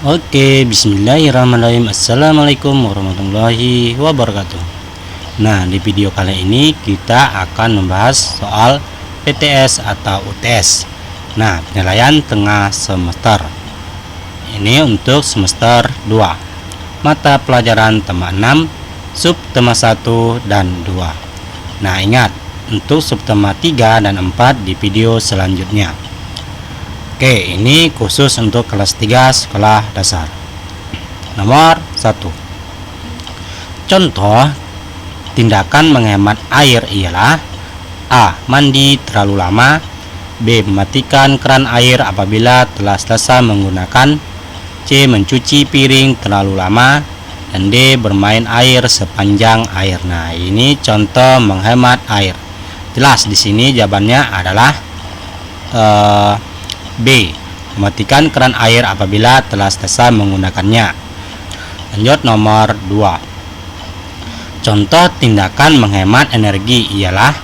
Oke, bismillahirrahmanirrahim. Assalamualaikum warahmatullahi wabarakatuh. Nah, di video kali ini kita akan membahas soal PTS atau UTS. Nah, penilaian tengah semester. Ini untuk semester 2. Mata pelajaran tema 6, subtema 1 dan 2. Nah, ingat, untuk subtema 3 dan 4 di video selanjutnya. Oke, ini khusus untuk kelas 3 sekolah dasar. Nomor 1. Contoh tindakan menghemat air ialah: A. Mandi terlalu lama. B. Mematikan keran air apabila telah selesai menggunakan. C. Mencuci piring terlalu lama. Dan D. Bermain air sepanjang air. Nah, ini contoh menghemat air. Jelas di sini jawabannya adalah B. Mematikan keran air apabila telah selesai menggunakannya. Lanjut nomor 2. Contoh tindakan menghemat energi ialah: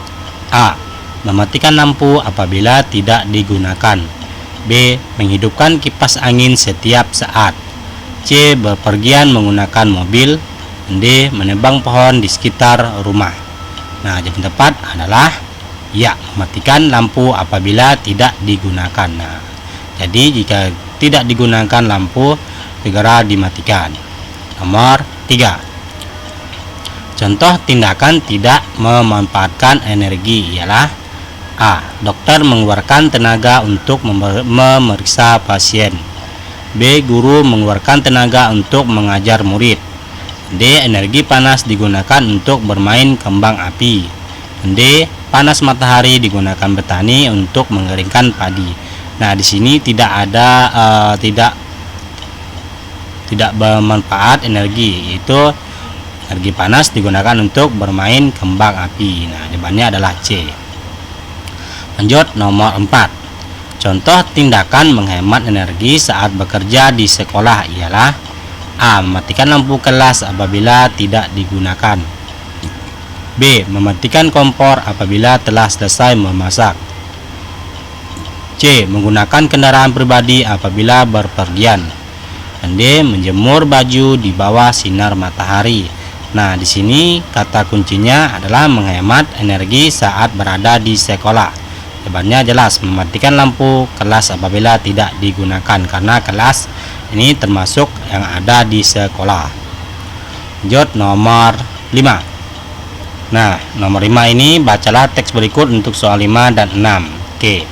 A. Mematikan lampu apabila tidak digunakan. B. Menghidupkan kipas angin setiap saat. C. Berpergian menggunakan mobil. D. Menebang pohon di sekitar rumah. Nah, jawaban tepat adalah ya, mematikan lampu apabila tidak digunakan. Nah, jadi jika tidak digunakan lampu, segera dimatikan. Nomor 3. Contoh tindakan tidak memanfaatkan energi ialah: A. Dokter mengeluarkan tenaga untuk memeriksa pasien. B. Guru mengeluarkan tenaga untuk mengajar murid. D. Energi panas digunakan untuk bermain kembang api. D. Panas matahari digunakan petani untuk mengeringkan padi. Nah, di sini tidak ada tidak bermanfaat energi, yaitu energi panas digunakan untuk bermain kembang api. Nah, jawabannya adalah C. Lanjut nomor 4. Contoh tindakan menghemat energi saat bekerja di sekolah ialah: A. Mematikan lampu kelas apabila tidak digunakan. B. Mematikan kompor apabila telah selesai memasak. C. Menggunakan kendaraan pribadi apabila berpergian. Dan D. Menjemur baju di bawah sinar matahari. Nah, di sini kata kuncinya adalah menghemat energi saat berada di sekolah. Jawabannya jelas, mematikan lampu kelas apabila tidak digunakan, karena kelas ini termasuk yang ada di sekolah. Lanjut nomor 5. Nah, nomor 5 ini bacalah teks berikut untuk soal 5 dan 6. Oke.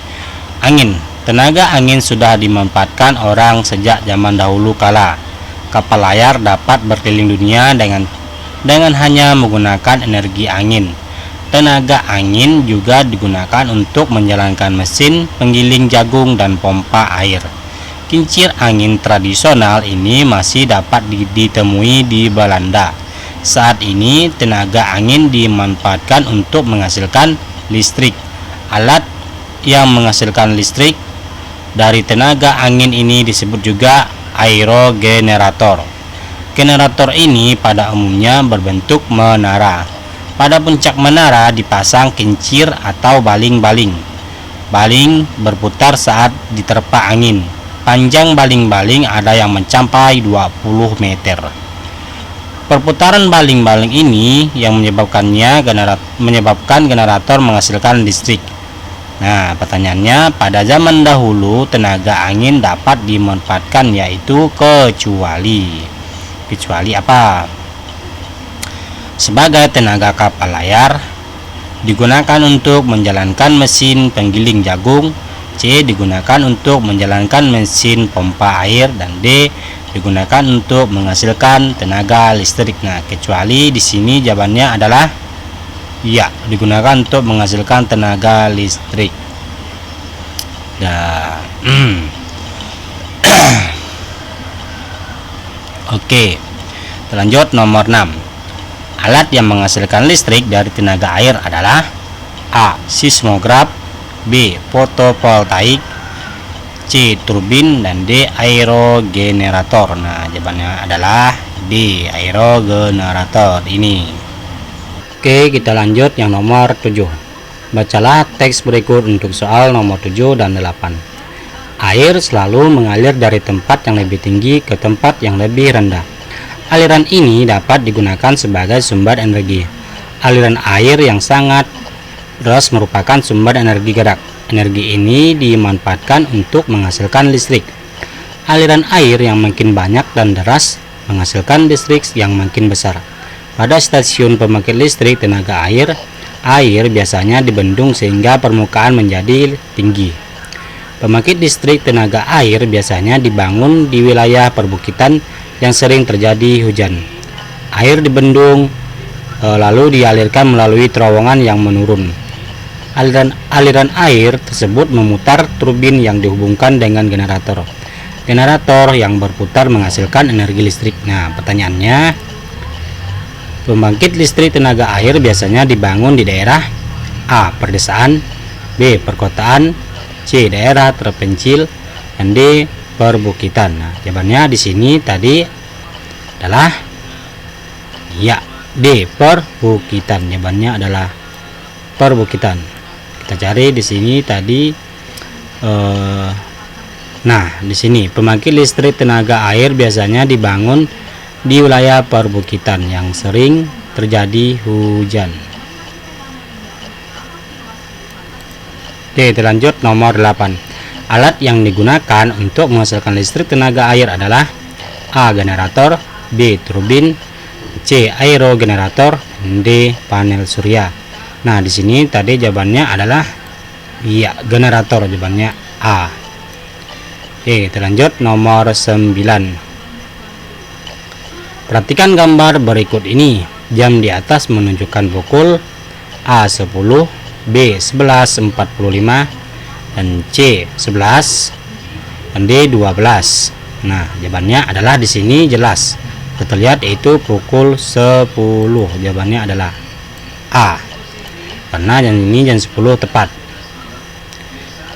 Angin. Tenaga angin sudah dimanfaatkan orang sejak zaman dahulu kala. Kapal layar dapat berkeliling dunia dengan hanya menggunakan energi angin. Tenaga angin juga digunakan untuk menjalankan mesin penggiling jagung dan pompa air. Kincir angin tradisional ini masih dapat ditemui di Belanda. Saat ini tenaga angin dimanfaatkan untuk menghasilkan listrik. Alat yang menghasilkan listrik dari tenaga angin ini disebut juga aerogenerator. Generator ini pada umumnya berbentuk menara. Pada puncak menara dipasang kincir atau baling-baling. Baling berputar saat diterpa angin. Panjang baling-baling ada yang mencapai 20 meter. Perputaran baling-baling ini yang menyebabkan generator menghasilkan listrik. Nah, pertanyaannya, pada zaman dahulu tenaga angin dapat dimanfaatkan, yaitu kecuali apa? Sebagai tenaga kapal layar, digunakan untuk menjalankan mesin penggiling jagung. C. Digunakan untuk menjalankan mesin pompa air. Dan D. Digunakan untuk menghasilkan tenaga listrik. Nah, kecuali di sini jawabannya adalah ya, digunakan untuk menghasilkan tenaga listrik. Oke, lanjut nomor 6. Alat yang menghasilkan listrik dari tenaga air adalah: A. Seismograf. B. Fotovoltaik. C. Turbin. Dan D. Aerogenerator. Nah, jawabannya adalah D. Aerogenerator ini. Oke, kita lanjut yang nomor 7. Bacalah teks berikut untuk soal nomor 7 dan 8. Air selalu mengalir dari tempat yang lebih tinggi ke tempat yang lebih rendah. Aliran ini dapat digunakan sebagai sumber energi. Aliran air yang sangat deras merupakan sumber energi gerak. Energi ini dimanfaatkan untuk menghasilkan listrik. Aliran air yang makin banyak dan deras menghasilkan listrik yang makin besar. Pada stasiun pembangkit listrik tenaga air biasanya dibendung sehingga permukaan menjadi tinggi. Pembangkit listrik tenaga air biasanya dibangun di wilayah perbukitan yang sering terjadi hujan. Air dibendung lalu dialirkan melalui terowongan yang menurun. Aliran air tersebut memutar turbin yang dihubungkan dengan generator. Generator yang berputar menghasilkan energi listrik. Nah, pertanyaannya, pembangkit listrik tenaga air biasanya dibangun di daerah A. Perdesaan, B. Perkotaan, C. Daerah terpencil, dan D. Perbukitan. Nah, jawabannya di sini tadi adalah ya D. Perbukitan. Jawabannya adalah perbukitan. Kita cari di sini tadi. Nah, di sini pembangkit listrik tenaga air biasanya dibangun di wilayah perbukitan yang sering terjadi hujan. Oke, lanjut nomor 8. Alat yang digunakan untuk menghasilkan listrik tenaga air adalah A. Generator, B. Turbin, C. Aerogenerator, D. Panel surya. Nah, di sini tadi jawabannya adalah ya generator, jawabannya A. Oke, lanjut nomor 9. Perhatikan gambar berikut ini. Jam di atas menunjukkan pukul A. 10, B. 11.45, dan C. 11, dan D. 12. Nah, jawabannya adalah di sini jelas terlihat yaitu pukul 10. Jawabannya adalah A, karena jam ini jam 10 tepat.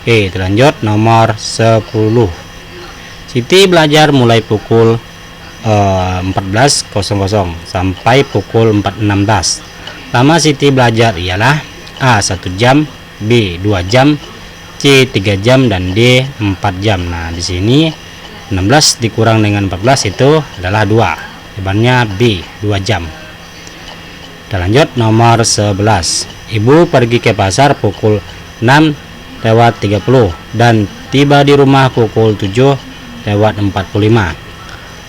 Oke, lanjut nomor 10. Siti belajar mulai pukul 14.00 sampai pukul 4.16. Lama Siti belajar ialah A. 1 jam, B. 2 jam, C. 3 jam, dan D. 4 jam. Nah, di sini 16 dikurang dengan 14 itu adalah 2. Jawabannya B. 2 jam. Kita lanjut nomor 11. Ibu pergi ke pasar pukul 6.30 dan tiba di rumah pukul 7.45.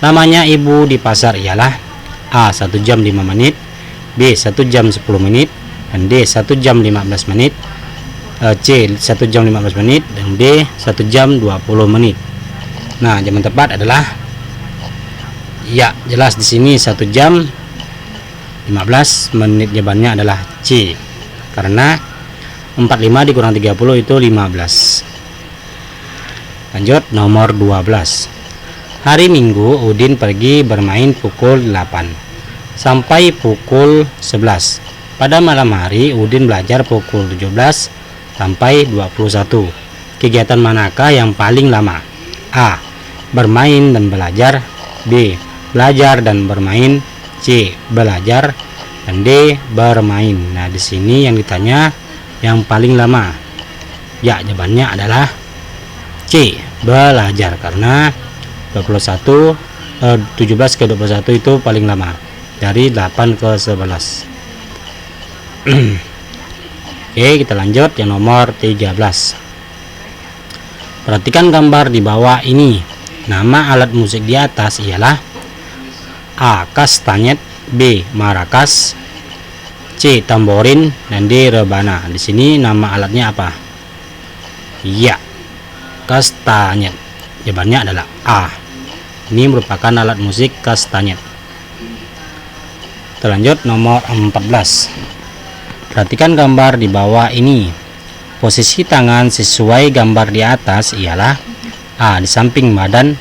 Lamanya ibu di pasar ialah A. 1 jam 5 menit, B. 1 jam 10 menit, dan D. 1 jam 15 menit, C. 1 jam 15 menit, dan D. 1 jam 20 menit. Nah, jawaban tepat adalah ya jelas di sini 1 jam 15 menit. Jawabannya adalah C, karena 45 dikurang 30 itu 15. Lanjut nomor 12. Hari Minggu Udin pergi bermain pukul 8 sampai pukul 11. Pada malam hari Udin belajar pukul 17 sampai 21. Kegiatan manakah yang paling lama? A. Bermain dan belajar, B. Belajar dan bermain, C. Belajar, dan D. Bermain. Nah, di sini yang ditanya yang paling lama. Ya, jawabannya adalah C. Belajar, karena 17 ke 21 itu paling lama dari 8 ke 11. Oke, kita lanjut yang nomor 13. Perhatikan gambar di bawah ini. Nama alat musik di atas ialah A. Kastanyet, B. Marakas, C. Tamborin, dan D. Rebana. Di sini nama alatnya apa? Ya, kastanyet. Jawabannya adalah A. Ini merupakan alat musik kastanyet. Terlanjut nomor 14. Perhatikan gambar di bawah ini. Posisi tangan sesuai gambar di atas ialah A. Di samping badan,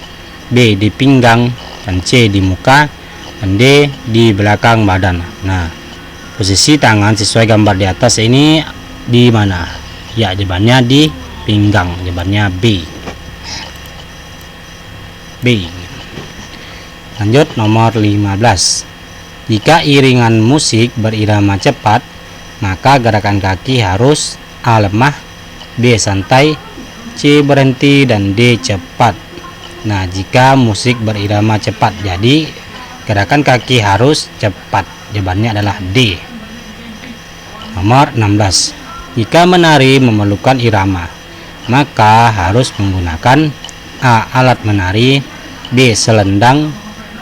B. Di pinggang, dan C. Di muka, dan D. Di belakang badan. Nah, posisi tangan sesuai gambar di atas ini di mana? Ya, jawabannya di pinggang. Jawabannya B. B. Lanjut nomor 15. Jika iringan musik berirama cepat, maka gerakan kaki harus A. Lemah, B. Santai, C. C berhenti, dan D cepat. Nah, jika musik berirama cepat, jadi gerakan kaki harus cepat. Jawabannya adalah D. Nomor 16. Jika menari memerlukan irama, maka harus menggunakan A. alat menari, B. selendang,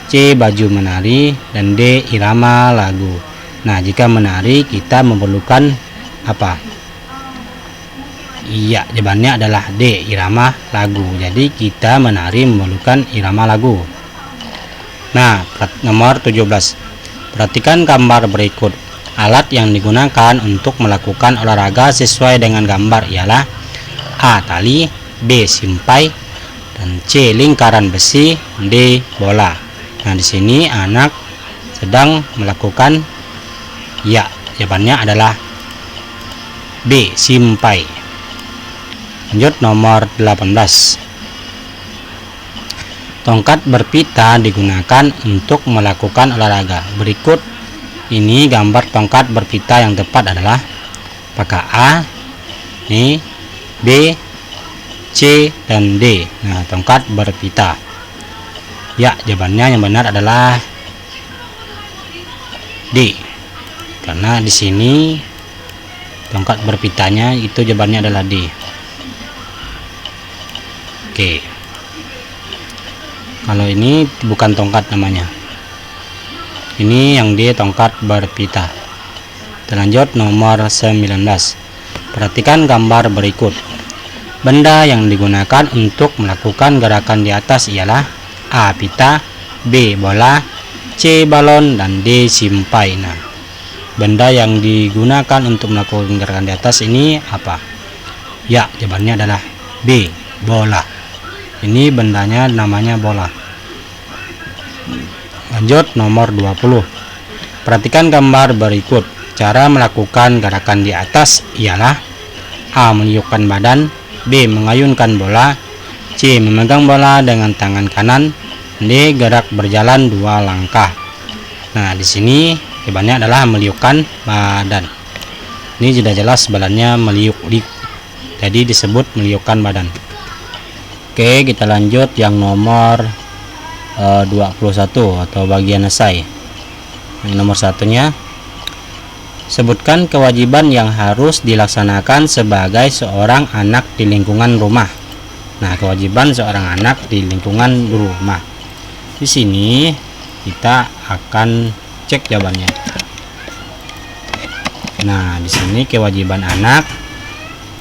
C. baju menari, dan D. irama lagu. Nah, jika menari kita memerlukan apa? Iya, jawabannya adalah D. irama lagu. Jadi kita menari memerlukan irama lagu. Nah, nomor 17. Perhatikan gambar berikut. Alat yang digunakan untuk melakukan olahraga sesuai dengan gambar ialah A. tali, B. simpai, dan C. lingkaran besi, D. bola. Nah, di sini anak sedang melakukan, ya, jawabannya adalah B. simpai. Lanjut nomor 18. Tongkat berpita digunakan untuk melakukan olahraga. Berikut ini gambar tongkat berpita yang tepat adalah apakah A, ini B, C, dan D. Nah, tongkat berpita. Ya, jawabannya yang benar adalah D. Karena di sini tongkat berpitanya itu jawabannya adalah D. Oke. Kalau ini bukan tongkat namanya. Ini yang D, tongkat berpita. Lanjut nomor 19. Perhatikan gambar berikut. Benda yang digunakan untuk melakukan gerakan di atas ialah A. pita, B. bola, C. balon, dan D. simpai. Nah, benda yang digunakan untuk melakukan gerakan di atas ini apa? Ya, jawabannya adalah B. bola. Ini bendanya namanya bola. Lanjut nomor 20. Perhatikan gambar berikut. Cara melakukan gerakan di atas ialah A. meniupkan badan, B. mengayunkan bola, C. memegang bola dengan tangan kanan, D. gerak berjalan 2 langkah. Nah, di sini jawabannya adalah meliukkan badan. Ini sudah jelas badannya meliuk-liuk, jadi disebut meliukkan badan. Oke, kita lanjut yang nomor 21 atau bagian esai. Yang nomor satunya, sebutkan kewajiban yang harus dilaksanakan sebagai seorang anak di lingkungan rumah. Nah, kewajiban seorang anak di lingkungan rumah. Di sini kita akan cek jawabannya. Nah, di sini kewajiban anak,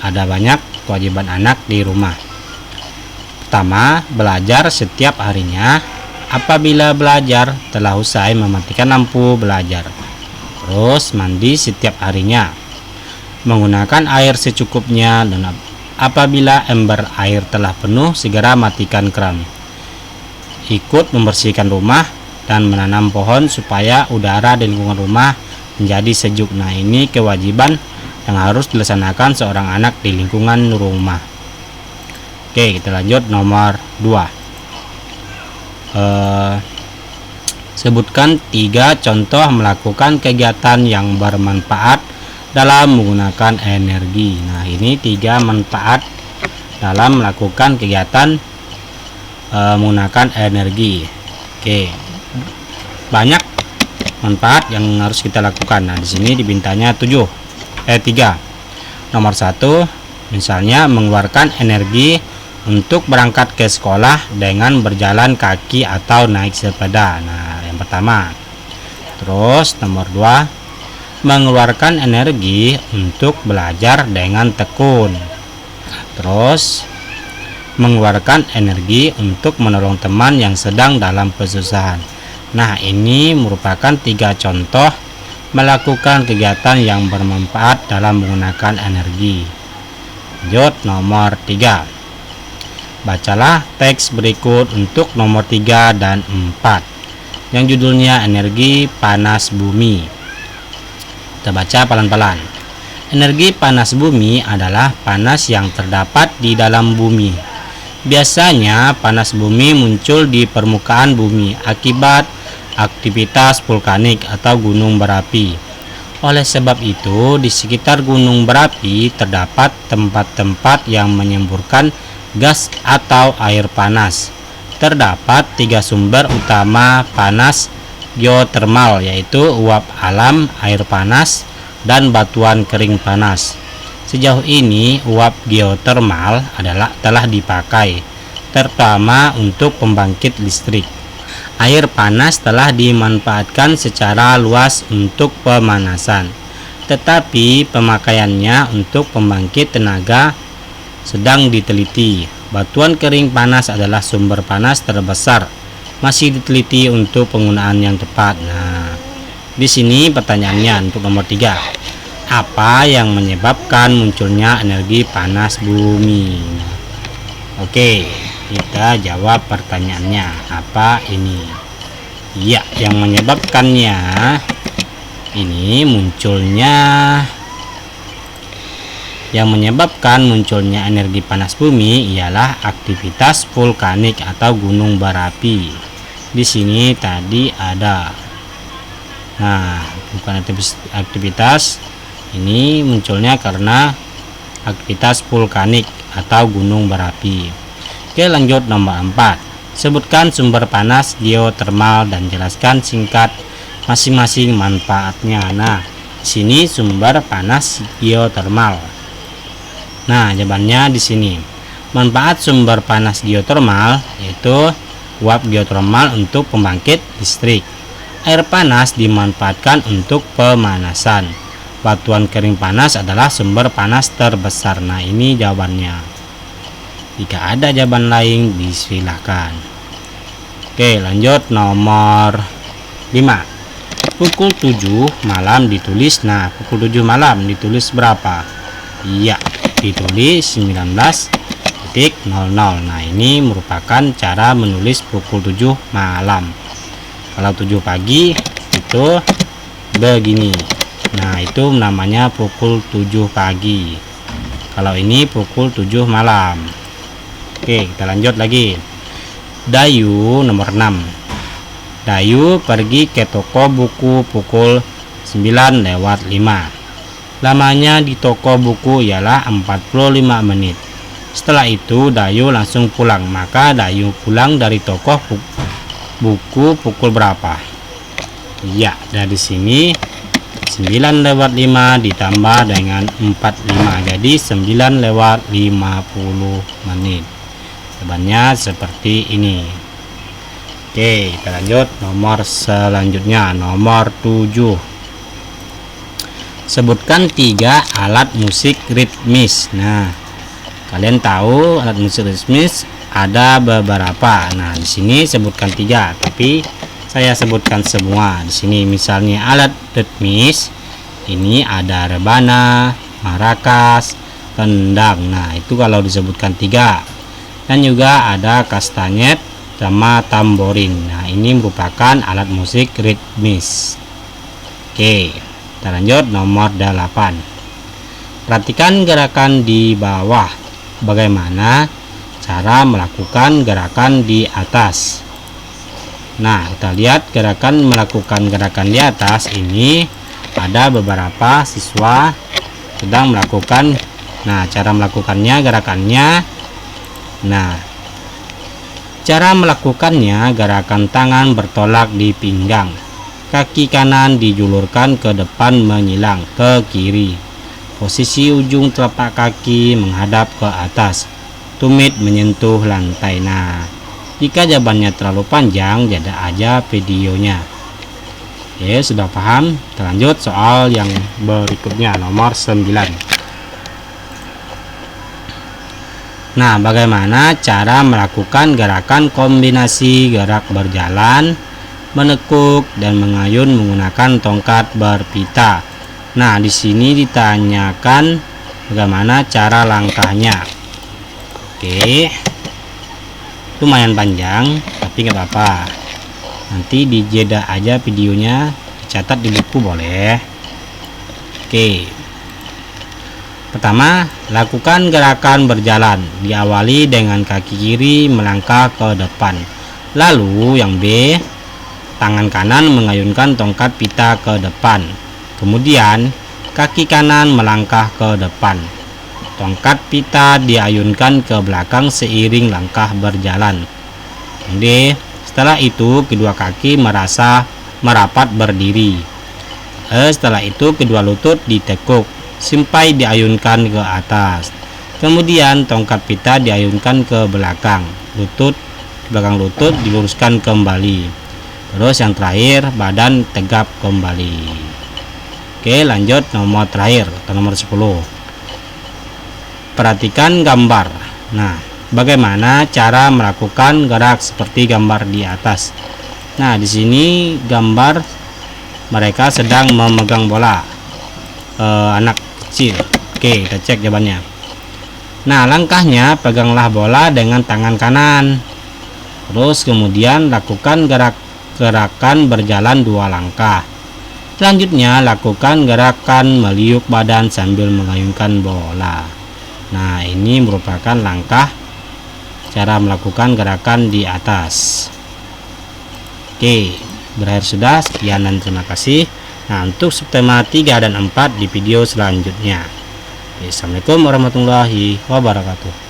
ada banyak kewajiban anak di rumah. Pertama, belajar setiap harinya. Apabila belajar telah usai, mematikan lampu belajar. Terus mandi setiap harinya, menggunakan air secukupnya, dan apabila ember air telah penuh segera matikan keran. Ikut membersihkan rumah dan menanam pohon supaya udara di lingkungan rumah menjadi sejuk. Nah, ini kewajiban yang harus dilaksanakan seorang anak di lingkungan rumah. Oke, kita lanjut nomor 2. Sebutkan 3 contoh melakukan kegiatan yang bermanfaat dalam menggunakan energi. Nah, ini 3 manfaat dalam melakukan kegiatan menggunakan energi. Oke, banyak manfaat yang harus kita lakukan. Nah, di sini dibintanya 3. Nomor 1, misalnya mengeluarkan energi untuk berangkat ke sekolah dengan berjalan kaki atau naik sepeda. Nah, yang pertama. Terus nomor 2, mengeluarkan energi untuk belajar dengan tekun. Terus mengeluarkan energi untuk menolong teman yang sedang dalam kesusahan. Nah, ini merupakan 3 contoh melakukan kegiatan yang bermanfaat dalam menggunakan energi. Lanjut nomor 3. Bacalah teks berikut untuk nomor 3 dan 4 yang judulnya energi panas bumi. Kita baca pelan-pelan. Energi panas bumi adalah panas yang terdapat di dalam bumi. Biasanya panas bumi muncul di permukaan bumi akibat aktivitas vulkanik atau gunung berapi. Oleh sebab itu, di sekitar gunung berapi terdapat tempat-tempat yang menyemburkan gas atau air panas. Terdapat 3 sumber utama panas geotermal, yaitu uap alam, air panas, dan batuan kering panas. Sejauh ini uap geotermal telah dipakai terutama untuk pembangkit listrik. Air panas telah dimanfaatkan secara luas untuk pemanasan, tetapi pemakaiannya untuk pembangkit tenaga sedang diteliti. Batuan kering panas adalah sumber panas terbesar, masih diteliti untuk penggunaan yang tepat. Nah, di sini pertanyaannya untuk nomor 3. Apa yang menyebabkan munculnya energi panas bumi? Oke, kita jawab pertanyaannya. Apa ini? Ya, yang menyebabkannya ini yang menyebabkan munculnya energi panas bumi ialah aktivitas vulkanik atau gunung berapi. Di sini tadi ada. Nah, bukan aktivitas, ini munculnya karena aktivitas vulkanik atau gunung berapi. Oke, lanjut nomor 4. Sebutkan sumber panas geotermal dan jelaskan singkat masing-masing manfaatnya. Nah, di sini sumber panas geotermal. Nah, jawabannya di sini. Manfaat sumber panas geotermal yaitu uap geotermal untuk pembangkit listrik. Air panas dimanfaatkan untuk pemanasan. Batuan kering panas adalah sumber panas terbesar. Nah, ini jawabannya. Jika ada jawaban lain, disilahkan. Oke, lanjut nomor 5. Pukul 7 malam ditulis. Nah, pukul 7 malam ditulis berapa? Iya, ditulis 19.00. Nah, ini merupakan cara menulis pukul 7 malam. Kalau 7 pagi itu begini. Nah, itu namanya pukul 7 pagi. Kalau ini pukul 7 malam. Oke, kita lanjut lagi. Dayu nomor 6. Dayu pergi ke toko buku pukul 9:05. Lamanya di toko buku ialah 45 menit. Setelah itu Dayu langsung pulang. Maka Dayu pulang dari toko buku pukul berapa? Ya, dari sini 9:05 ditambah dengan 45, jadi 9:50 menit. Jawabannya seperti ini. Oke, kita lanjut nomor selanjutnya, nomor 7. Sebutkan 3 alat musik ritmis. Nah, kalian tahu alat musik ritmis ada beberapa. Nah, di sini sebutkan 3, tapi saya sebutkan semua. Di sini misalnya alat ritmis ini ada rebana, marakas, kendang. Nah, itu kalau disebutkan 3. Dan juga ada kastanyet sama tamborin. Nah, ini merupakan alat musik ritmis. Oke, kita lanjut nomor 8. Perhatikan gerakan di bawah. Bagaimana cara melakukan gerakan di atas? Nah, kita lihat melakukan gerakan di atas ini ada beberapa siswa sedang melakukan. Nah, cara melakukannya, gerakannya. Nah, cara melakukannya, gerakan tangan bertolak di pinggang. Kaki kanan dijulurkan ke depan menyilang ke kiri. Posisi ujung telapak kaki menghadap ke atas. Tumit menyentuh lantai. Nah, jika jawabannya terlalu panjang, jeda aja videonya. Oke, sudah paham? Kita lanjut soal yang berikutnya, nomor 9. Nah, bagaimana cara melakukan gerakan kombinasi gerak berjalan, menekuk, dan mengayun menggunakan tongkat berpita? Nah, di sini ditanyakan bagaimana cara langkahnya. Oke, lumayan panjang, tapi nggak apa-apa. Nanti dijeda aja videonya, dicatat di buku boleh. Oke. Pertama, lakukan gerakan berjalan. Diawali dengan kaki kiri melangkah ke depan. Lalu yang B, tangan kanan mengayunkan tongkat pita ke depan. Kemudian, kaki kanan melangkah ke depan. tongkat pita diayunkan ke belakang seiring langkah berjalan. D. Setelah itu kedua kaki merapat berdiri. E. Setelah itu kedua lutut ditekuk sampai diayunkan ke atas. Kemudian tongkat pita diayunkan ke belakang lutut diluruskan kembali. Terus yang terakhir badan tegap kembali. Oke, lanjut nomor terakhir atau nomor 10. Perhatikan gambar. Nah, bagaimana cara melakukan gerak seperti gambar di atas? Nah, di sini gambar mereka sedang memegang bola. Anak kecil. Oke, kita cek jawabannya. Nah, langkahnya peganglah bola dengan tangan kanan. Terus kemudian lakukan gerakan berjalan 2 langkah. Selanjutnya lakukan gerakan meliuk badan sambil mengayunkan bola. Nah, ini merupakan langkah cara melakukan gerakan di atas. Oke, berakhir sudah. Sekian dan terima kasih. Nah, untuk subtema 3 dan 4 di video selanjutnya. Assalamualaikum warahmatullahi wabarakatuh.